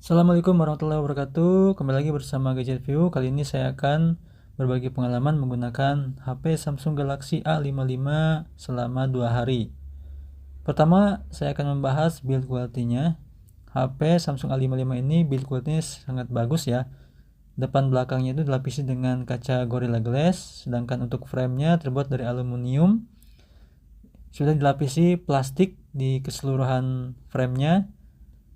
Assalamualaikum warahmatullahi wabarakatuh. Kembali lagi bersama Gadget View. Kali ini saya akan berbagi pengalaman menggunakan HP Samsung Galaxy A55 selama 2 hari. Pertama, saya akan membahas build quality-nya. HP Samsung A55 ini build quality-nya sangat bagus ya. Depan belakangnya itu dilapisi dengan kaca Gorilla Glass, sedangkan untuk frame-nya terbuat dari aluminium. Sudah dilapisi plastik di keseluruhan frame-nya.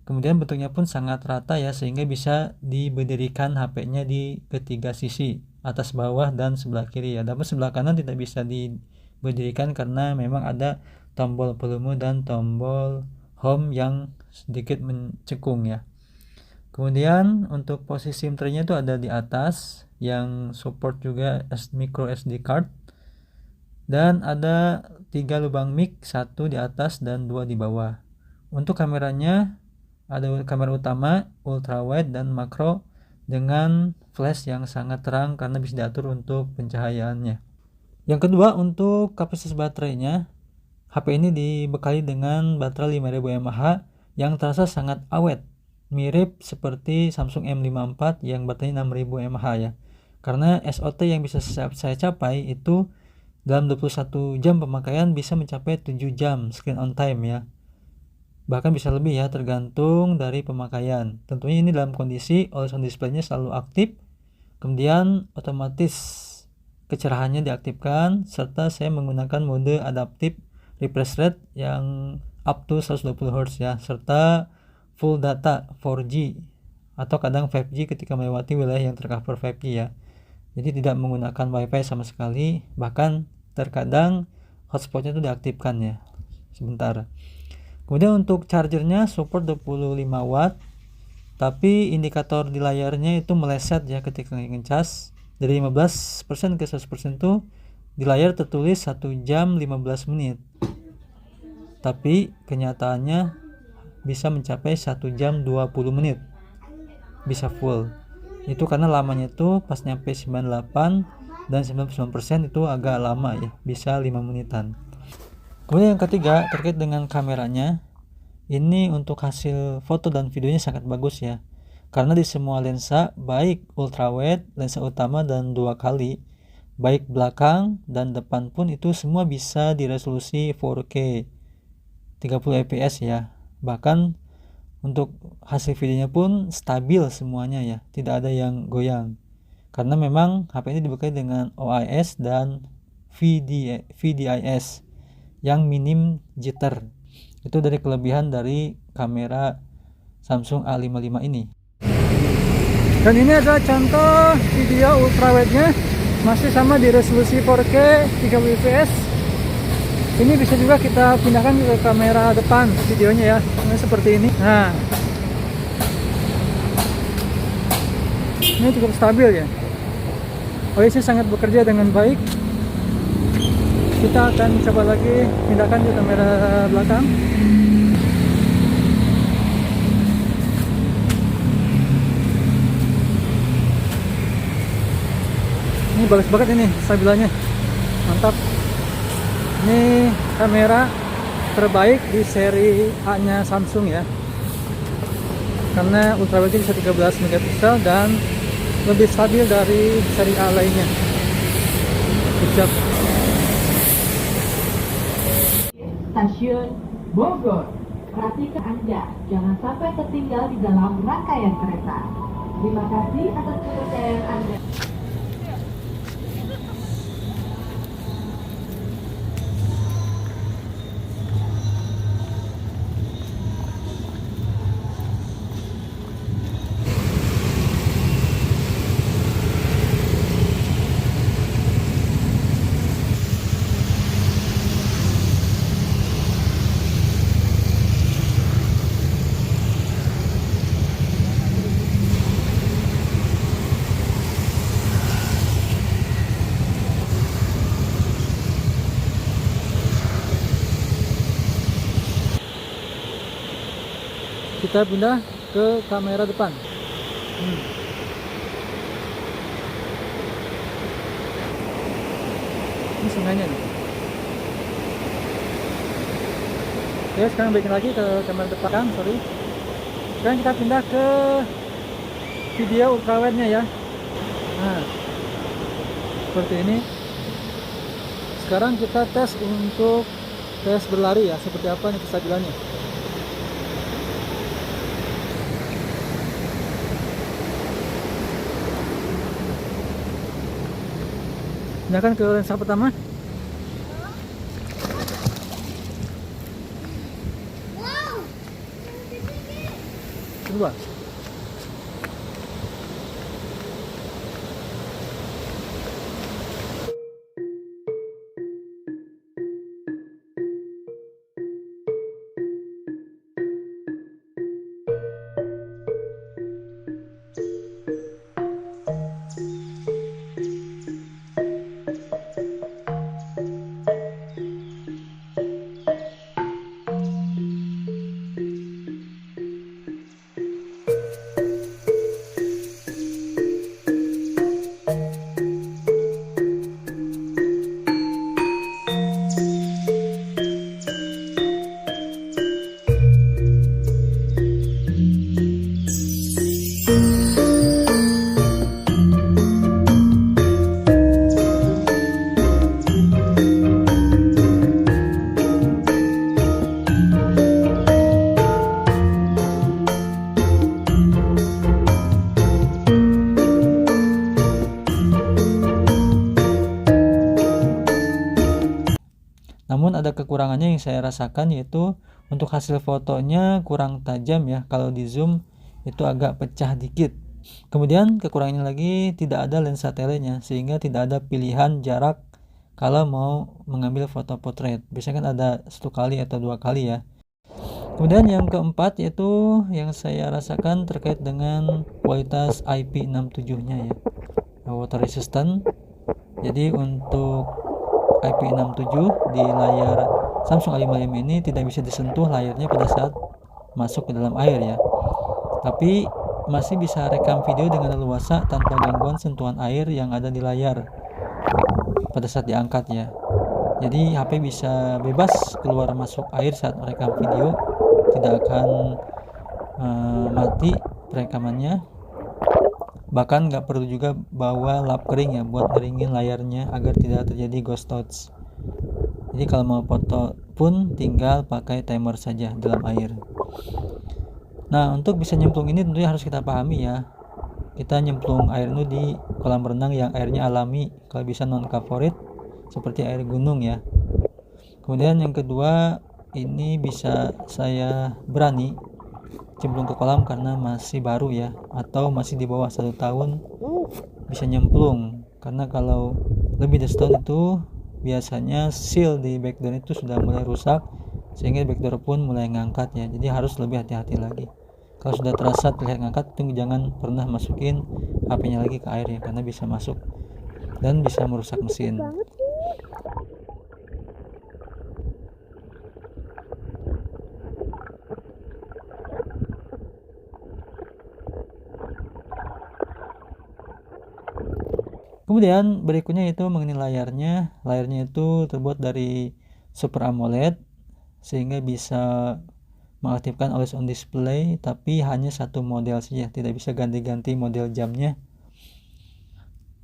Kemudian bentuknya pun sangat rata ya, sehingga bisa diberdirikan HP-nya di ketiga sisi, atas bawah dan sebelah kiri ya. Namun sebelah kanan tidak bisa diberdirikan karena memang ada tombol volume dan tombol home yang sedikit mencekung ya. Kemudian untuk posisi SIM tray-nya itu ada di atas yang support juga micro SD card, dan ada 3 lubang mic, 1 di atas dan 2 di bawah. Untuk kameranya ada kamera utama, ultrawide dan makro dengan flash yang sangat terang karena bisa diatur untuk pencahayaannya. Yang kedua, untuk kapasitas baterainya, HP ini dibekali dengan baterai 5000 mAh yang terasa sangat awet, mirip seperti Samsung M54 yang baterainya 6000 mAh ya. Karena SOT yang bisa saya capai itu dalam 21 jam pemakaian bisa mencapai 7 jam screen on time ya. Bahkan bisa lebih ya, tergantung dari pemakaian. Tentunya ini dalam kondisi always on display-nya selalu aktif, kemudian otomatis kecerahannya diaktifkan, serta saya menggunakan mode adaptif refresh rate yang up to 120 Hz ya, serta full data 4G atau kadang 5G ketika melewati wilayah yang tercover 5G ya. Jadi tidak menggunakan WiFi sama sekali, bahkan terkadang hotspotnya itu diaktifkan ya sebentar. Kemudian untuk chargernya support 25 watt, tapi indikator di layarnya itu meleset ya ketika ngecas. Dari 15% ke 100% itu di layar tertulis 1 jam 15 menit. Tapi kenyataannya bisa mencapai 1 jam 20 menit. Bisa full. Itu karena lamanya itu pas nyampe 98 dan 99% itu agak lama ya, bisa 5 menitan. Kemudian yang ketiga terkait dengan kameranya, ini untuk hasil foto dan videonya sangat bagus ya, karena di semua lensa baik ultrawide, lensa utama dan 2 kali, baik belakang dan depan pun itu semua bisa di resolusi 4K 30 fps ya. Bahkan untuk hasil videonya pun stabil semuanya ya, tidak ada yang goyang, karena memang HP ini dibekali dengan OIS dan VDIS yang minim jitter. Itu dari kelebihan dari kamera Samsung A55 ini. Dan ini adalah contoh video ultrawide-nya, masih sama di resolusi 4K 30 fps. Ini bisa juga kita pindahkan ke kamera depan videonya ya. Ini seperti ini. Nah, ini cukup stabil ya. OIS sangat bekerja dengan baik. Kita akan coba lagi pindahkan ke kamera belakang. Ini bagus banget ini stabilannya, mantap. Ini kamera terbaik di seri A nya Samsung ya, karena ultrawide bisa 13 megapiksel dan lebih stabil dari seri A lainnya. Good. Stasiun Bogor. Perhatikan Anda, jangan sampai tertinggal di dalam rangkaian kereta. Terima kasih atas kepercayaan Anda. Kita pindah ke kamera depan. Ini sungainya nih. Oke, sekarang balikin lagi ke kamera depan, sorry. Sekarang kita pindah ke video ultrawide-nya ya. Nah, seperti ini. Sekarang kita tes untuk tes berlari ya, seperti apa nih kestabilannya. Pindahkan ke lensa pertama. Kedua. Namun ada kekurangannya yang saya rasakan, yaitu untuk hasil fotonya kurang tajam ya. Kalau di zoom itu agak pecah dikit. Kemudian kekurangannya lagi tidak ada lensa telenya, sehingga tidak ada pilihan jarak kalau mau mengambil foto potret. Biasanya kan ada 1 kali atau 2 kali ya. Kemudian yang keempat yaitu yang saya rasakan terkait dengan kualitas IP67-nya ya. Water resistant. Jadi untuk IP67 di layar Samsung A55 ini tidak bisa disentuh layarnya pada saat masuk ke dalam air ya. Tapi masih bisa rekam video dengan leluasa tanpa gangguan sentuhan air yang ada di layar pada saat diangkat ya. Jadi HP bisa bebas keluar masuk air saat merekam video, tidak akan mati perekamannya. Bahkan nggak perlu juga bawa lap kering ya buat ngeringin layarnya agar tidak terjadi ghost touch. Jadi kalau mau foto pun tinggal pakai timer saja dalam air. Nah, untuk bisa nyemplung ini tentunya harus kita pahami ya. Kita nyemplung air itu di kolam renang yang airnya alami, kalau bisa non favorit seperti air gunung ya. Kemudian yang kedua, ini bisa saya berani cemplung ke kolam karena masih baru ya, atau masih di bawah 1 tahun bisa nyemplung. Karena kalau lebih dari setahun itu biasanya seal di backdoor itu sudah mulai rusak, sehingga backdoor pun mulai ngangkat ya. Jadi harus lebih hati-hati lagi. Kalau sudah terasa terlihat ngangkat, itu jangan pernah masukin HP-nya lagi ke air ya, karena bisa masuk dan bisa merusak mesin. Kemudian berikutnya itu mengenai layarnya. Layarnya itu terbuat dari Super AMOLED sehingga bisa mengaktifkan always on display, tapi hanya satu model saja, tidak bisa ganti-ganti model jamnya.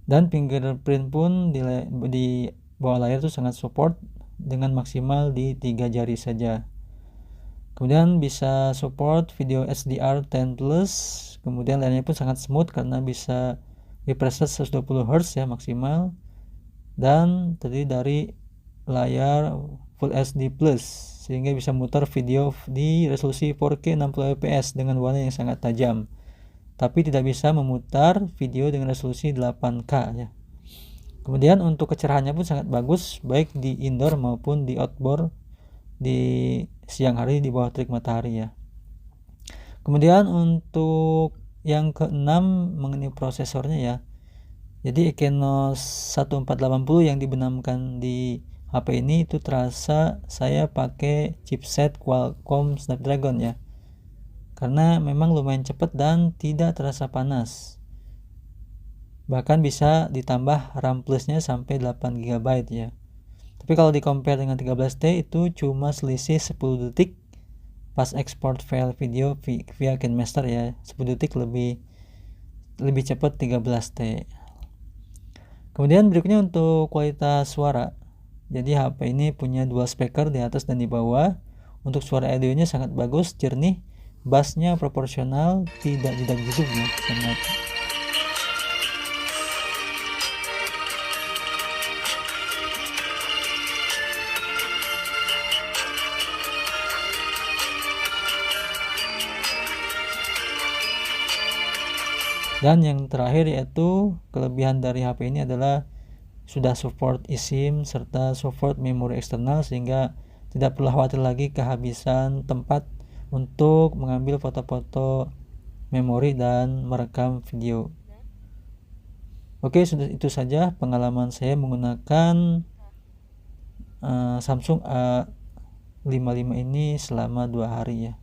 Dan fingerprint pun di bawah layar itu sangat support dengan maksimal di 3 jari saja. Kemudian bisa support video HDR10+, kemudian layarnya pun sangat smooth karena bisa refresh rate 120 Hz ya maksimal, dan terdiri dari layar Full HD Plus sehingga bisa mutar video di resolusi 4K 60 fps dengan warna yang sangat tajam, tapi tidak bisa memutar video dengan resolusi 8K ya. Kemudian untuk kecerahannya pun sangat bagus, baik di indoor maupun di outdoor, di siang hari di bawah terik matahari ya. Kemudian untuk yang keenam mengenai prosesornya ya. Jadi Exynos 1480 yang dibenamkan di HP ini itu terasa saya pakai chipset Qualcomm Snapdragon ya. Karena memang lumayan cepat dan tidak terasa panas. Bahkan bisa ditambah RAM plusnya sampai 8 GB ya. Tapi kalau di compare dengan 13T itu cuma selisih 10 detik pas export file video via KineMaster ya, 10 detik lebih cepat 13T. Kemudian berikutnya untuk kualitas suara. Jadi HP ini punya dual speaker di atas dan di bawah. Untuk suara audionya sangat bagus, jernih, bassnya proporsional, tidak jedak-jeduk ya, sangat. Dan yang terakhir yaitu kelebihan dari HP ini adalah sudah support eSIM serta support memori eksternal, sehingga tidak perlu khawatir lagi kehabisan tempat untuk mengambil foto-foto memori dan merekam video. Oke, sudah itu saja pengalaman saya menggunakan Samsung A55 ini selama 2 hari ya.